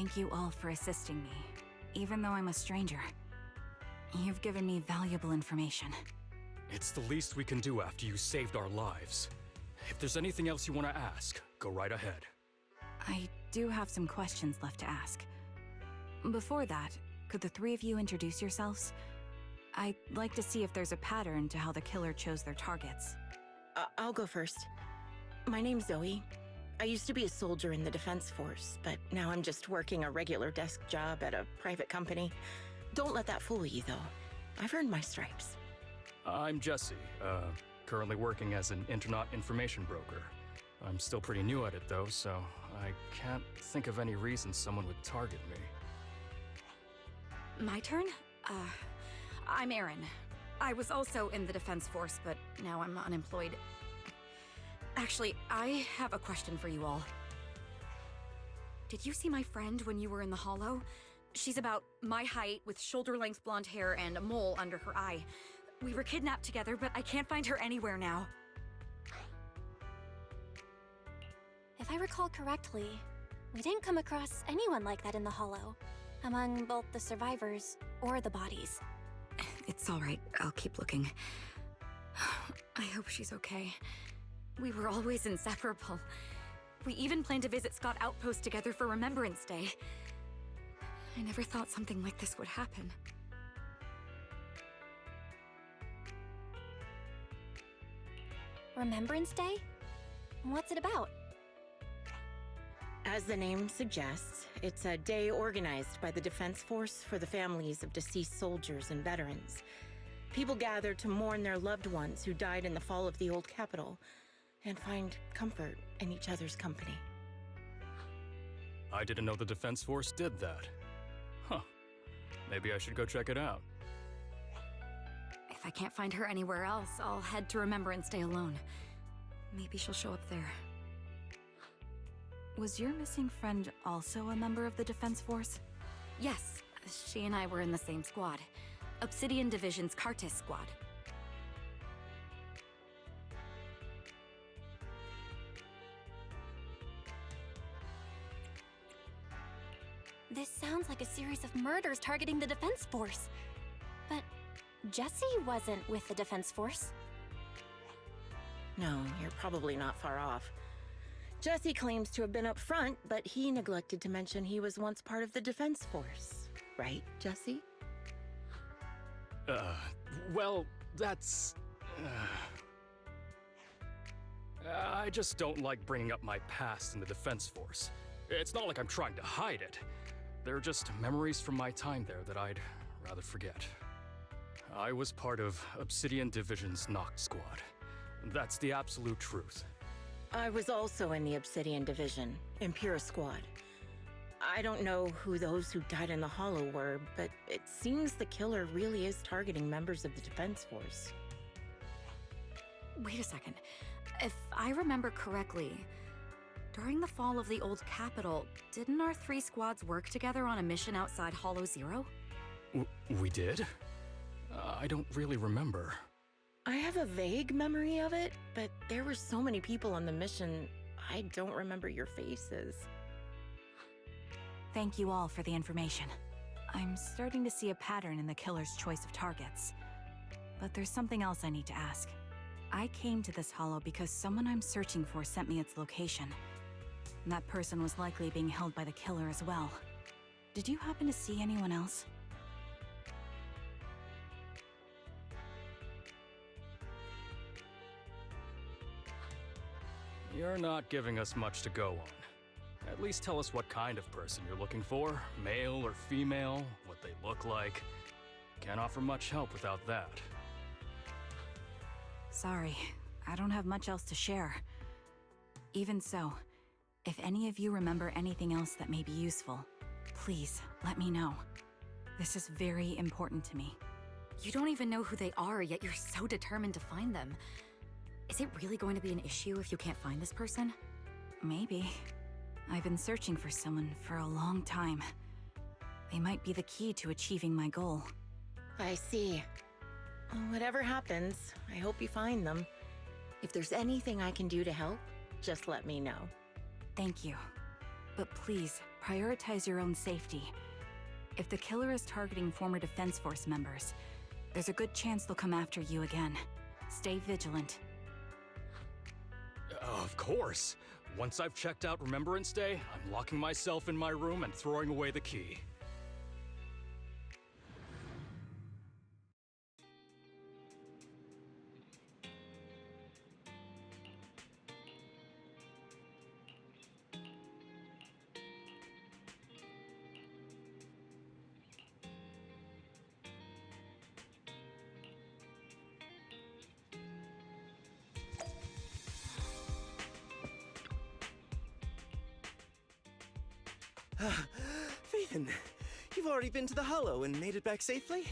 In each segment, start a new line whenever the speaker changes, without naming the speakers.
Thank you all for assisting me, even though I'm a stranger. You've given me valuable information.
It's the least we can do after you saved our lives. If there's anything else you want to ask, go right ahead.
I do have some questions left to ask. Before that, could the three of you introduce yourselves? I'd like to see if there's a pattern to how the killer chose their targets.
I'll go first. My name's Zoe. I used to be a soldier in the Defense Force, but now I'm just working a regular desk job at a private company. Don't let that fool you, though. I've earned my stripes.
I'm Jesse, currently working as an internet information broker. I'm still pretty new at it though, so I can't think of any reason someone would target me.
My turn? I'm Erin. I was also in the Defense Force, but now I'm unemployed. Actually, I have a question for you all. Did you see my friend when you were in the Hollow? She's about my height, with shoulder-length blonde hair and a mole under her eye. We were kidnapped together, but I can't find her anywhere now.
If I recall correctly, we didn't come across anyone like that in the Hollow, among both the survivors or the bodies.
It's all right. I'll keep looking. I hope she's okay. We were always inseparable. We even planned to visit Scott Outpost together for Remembrance Day. I never thought something like this would happen.
Remembrance Day? What's it about?
As the name suggests, it's a day organized by the Defense Force for the families of deceased soldiers and veterans. People gather to mourn their loved ones who died in the fall of the old capital and find comfort in each other's company.
I didn't know the Defense Force did that. Huh. Maybe I should go check it out.
If I can't find her anywhere else, I'll head to Remembrance Day alone. Maybe she'll show up there. Was your missing friend also a member of the Defense Force? Yes, she and I were in the same squad. Obsidian Division's Cartis squad.
This sounds like a series of murders targeting the Defense Force. But Jesse wasn't with the Defense Force.
No, you're probably not far off. Jesse claims to have been up front, but he neglected to mention he was once part of the Defense Force. Right, Jesse?
Well, that's... I just don't like bringing up my past in the Defense Force. It's not like I'm trying to hide it. They're just memories from my time there that I'd rather forget. I was part of Obsidian Division's Noct Squad. That's the absolute truth.
I was also in the Obsidian Division, Impura Squad. I don't know who those who died in the Hollow were, but it seems the killer really is targeting members of the Defense Force.
Wait a second. If I remember correctly, during the fall of the old capital, didn't our three squads work together on a mission outside Hollow Zero?
We did? I don't really remember.
I have a vague memory of it, but there were so many people on the mission, I don't remember your faces.
Thank you all for the information. I'm starting to see a pattern in the killer's choice of targets. But there's something else I need to ask. I came to this hollow because someone I'm searching for sent me its location. That person was likely being held by the killer as well. Did you happen to see anyone else?
You're not giving us much to go on. At least tell us what kind of person you're looking for, male or female, what they look like. Can't offer much help without that.
Sorry, I don't have much else to share. Even so, if any of you remember anything else that may be useful, please let me know. This is very important to me. You don't even know who they are, yet you're so determined to find them. Is it really going to be an issue if you can't find this person? Maybe. I've been searching for someone for a long time. They might be the key to achieving my goal.
I see. Whatever happens, I hope you find them. If there's anything I can do to help, just let me know.
Thank you. But please, prioritize your own safety. If the killer is targeting former Defense Force members, there's a good chance they'll come after you again. Stay vigilant.
Of course. Once I've checked out Remembrance Day, I'm locking myself in my room and throwing away the key.
Phaeton, you've already been to the Hollow and made it back safely?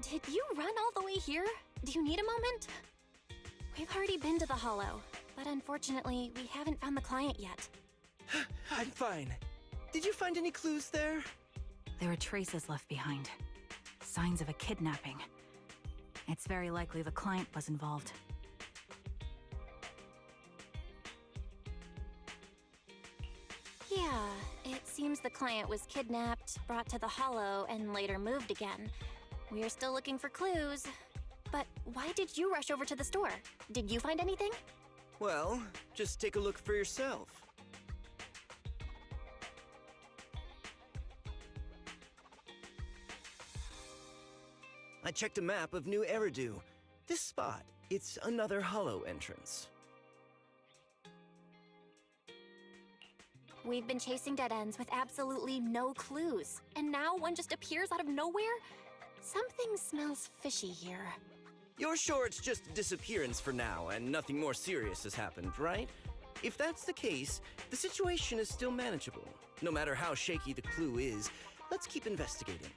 Did you run all the way here? Do you need a moment? We've already been to the Hollow, but unfortunately, we haven't found the client yet.
I'm fine. Did you find any clues there?
There are traces left behind. Signs of a kidnapping. It's very likely the client was involved.
Yeah, it seems the client was kidnapped, brought to the Hollow, and later moved again. We are still looking for clues. But why did you rush over to the store? Did you find anything?
Well, just take a look for yourself. I checked a map of New Eridu. This spot, it's another Hollow entrance.
We've been chasing dead ends with absolutely no clues, and now one just appears out of nowhere? Something smells fishy here.
You're sure it's just a disappearance for now and nothing more serious has happened, right? If that's the case, the situation is still manageable. No matter how shaky the clue is, let's keep investigating.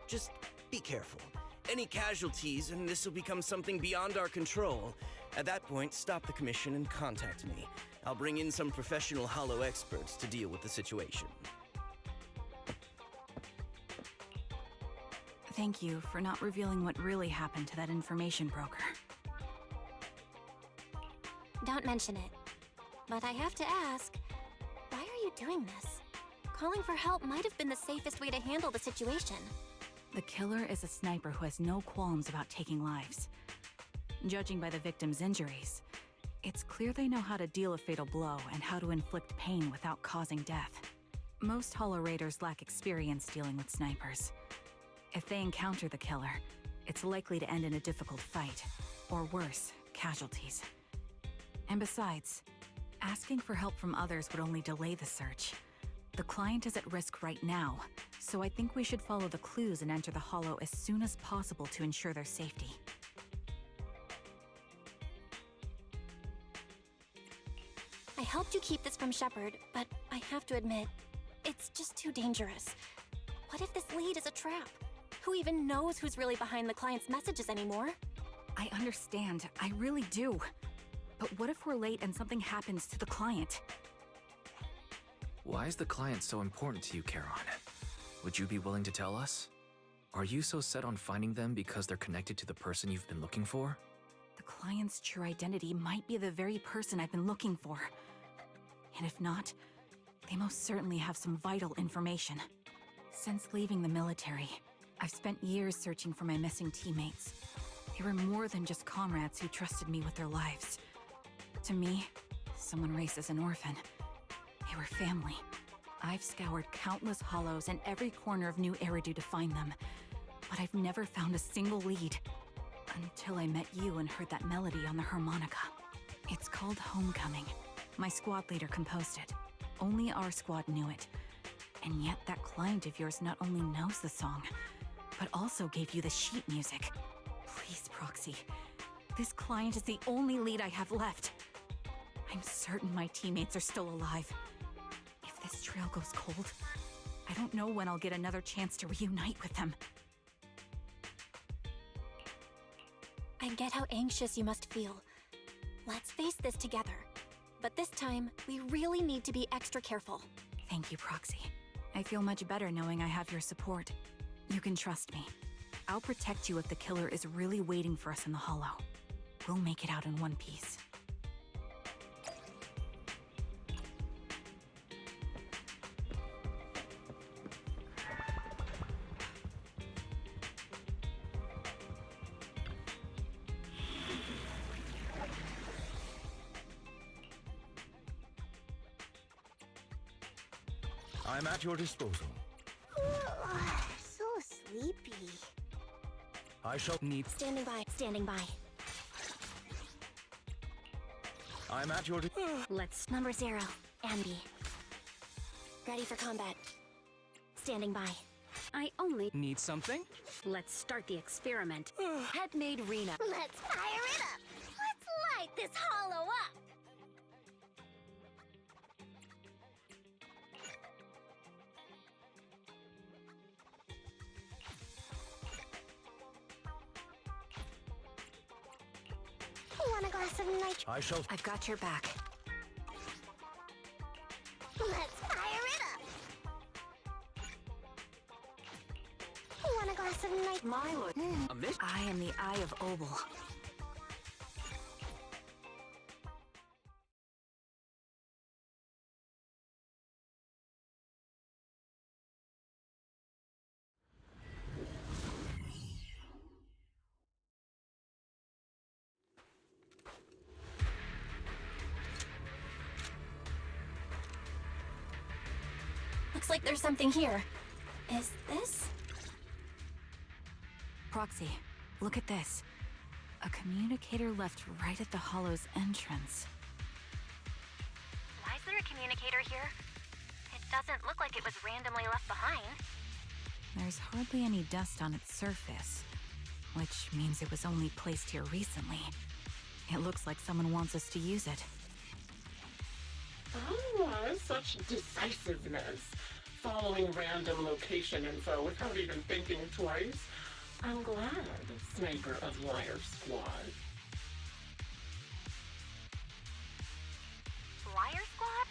Just be careful. Any casualties and this will become something beyond our control. At that point, stop the commission and contact me. I'll bring in some professional Hollow experts to deal with the situation.
Thank you for not revealing what really happened to that information broker.
Don't mention it. But I have to ask, why are you doing this? Calling for help might have been the safest way to handle the situation.
The killer is a sniper who has no qualms about taking lives. Judging by the victim's injuries, it's clear they know how to deal a fatal blow and how to inflict pain without causing death. Most Hollow Raiders lack experience dealing with snipers. If they encounter the killer, it's likely to end in a difficult fight, or worse, casualties. And besides, asking for help from others would only delay the search. The client is at risk right now, so I think we should follow the clues and enter the Hollow as soon as possible to ensure their safety.
I helped you keep this from Shepard, but I have to admit, it's just too dangerous. What if this lead is a trap? Who even knows who's really behind the client's messages anymore?
I understand, I really do. But what if we're late and something happens to the client?
Why is the client so important to you, Charon? Would you be willing to tell us? Are you so set on finding them because they're connected to the person you've been looking for?
The client's true identity might be the very person I've been looking for. And if not, they most certainly have some vital information. Since leaving the military, I've spent years searching for my missing teammates. They were more than just comrades who trusted me with their lives. To me, someone raised as an orphan. They were family. I've scoured countless hollows and every corner of New Eridu to find them, but I've never found a single lead. Until I met you and heard that melody on the harmonica. It's called Homecoming. My squad leader composed it. Only our squad knew it. And yet that client of yours not only knows the song, but also gave you the sheet music. Please, Proxy. This client is the only lead I have left. I'm certain my teammates are still alive. If this trail goes cold, I don't know when I'll get another chance to reunite with them.
I get how anxious you must feel. Let's face this together. But this time, we really need to be extra careful.
Thank you, Proxy. I feel much better knowing I have your support. You can trust me. I'll protect you if the killer is really waiting for us in the Hollow. We'll make it out in one piece.
I'm at your disposal.
So sleepy.
I shall need.
Standing by. Standing by.
I'm at your.
Let's. Number 0. Ambi. Ready for combat. Standing by.
I only
Need something?
let's start the experiment. Head made Rena.
Let's fire it up. Let's light this hollow up. Want a glass of nitro?
I shall.
I've got your back.
Let's fire it up. Want a glass of nitro?
My lord.
A miss.
I am the Eye of Obel.
Looks like there's something here. Is this?
Proxy, look at this. A communicator left right at the Hollow's entrance.
Why is there a communicator here? It doesn't look like it was randomly left behind.
There's hardly any dust on its surface, which means it was only placed here recently. It looks like someone wants us to use it.
Such decisiveness. Following random location info without even thinking twice. I'm glad, Sniper of Liar Squad.
Liar Squad?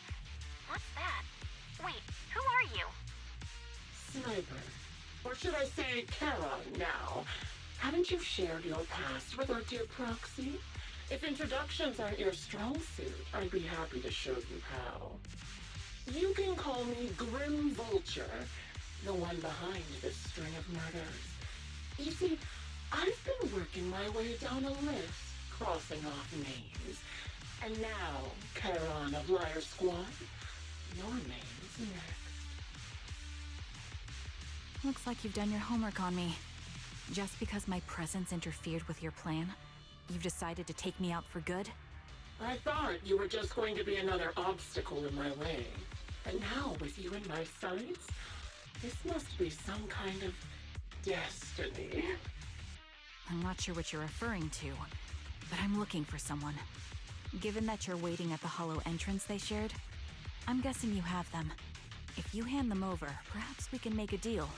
What's that? Wait, who are you?
Sniper. Or should I say Charon now? Haven't you shared your past with our dear Proxy? If introductions aren't your strong suit, I'd be happy to show you how. You can call me Grim Vulture, the one behind this string of murders. You see, I've been working my way down a list, crossing off names. And now, Charon of Liar Squad, your name's next.
Looks like you've done your homework on me. Just because my presence interfered with your plan, you've decided to take me out for good?
I thought you were just going to be another obstacle in my way. And now, with you in my sights, this must be some kind of destiny.
I'm not sure what you're referring to, but I'm looking for someone. Given that you're waiting at the Hollow entrance they shared, I'm guessing you have them. If you hand them over, perhaps we can make a deal.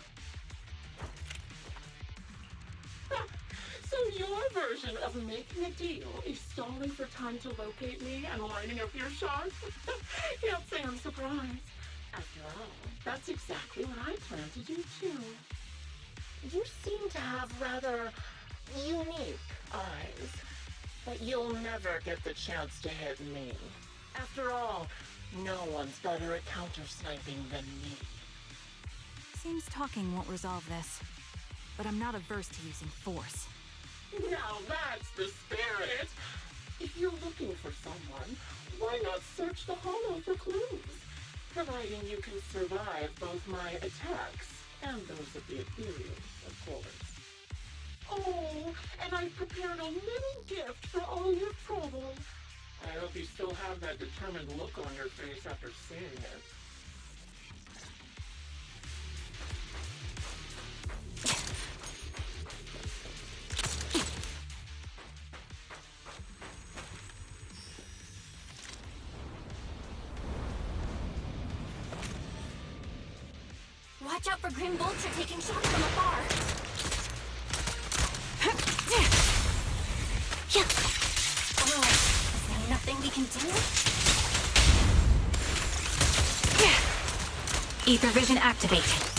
So your version of making a deal is stalling for time to locate me and lining up your shots? Can't say I'm surprised. After all, that's exactly what I plan to do too. You seem to have rather unique eyes, but you'll never get the chance to hit me. After all, no one's better at counter-sniping than me.
Seems talking won't resolve this, but I'm not averse to using force.
Now that's the spirit! If you're looking for someone, why not search the Hollow for clues? Providing you can survive both my attacks and those of the Ethereals, of course. Oh, and I've prepared a little gift for all your trouble. I hope you still have that determined look on your face after seeing it.
Watch out for Grim Vulture taking shots from afar. Is there nothing we can do?
Ether vision activate.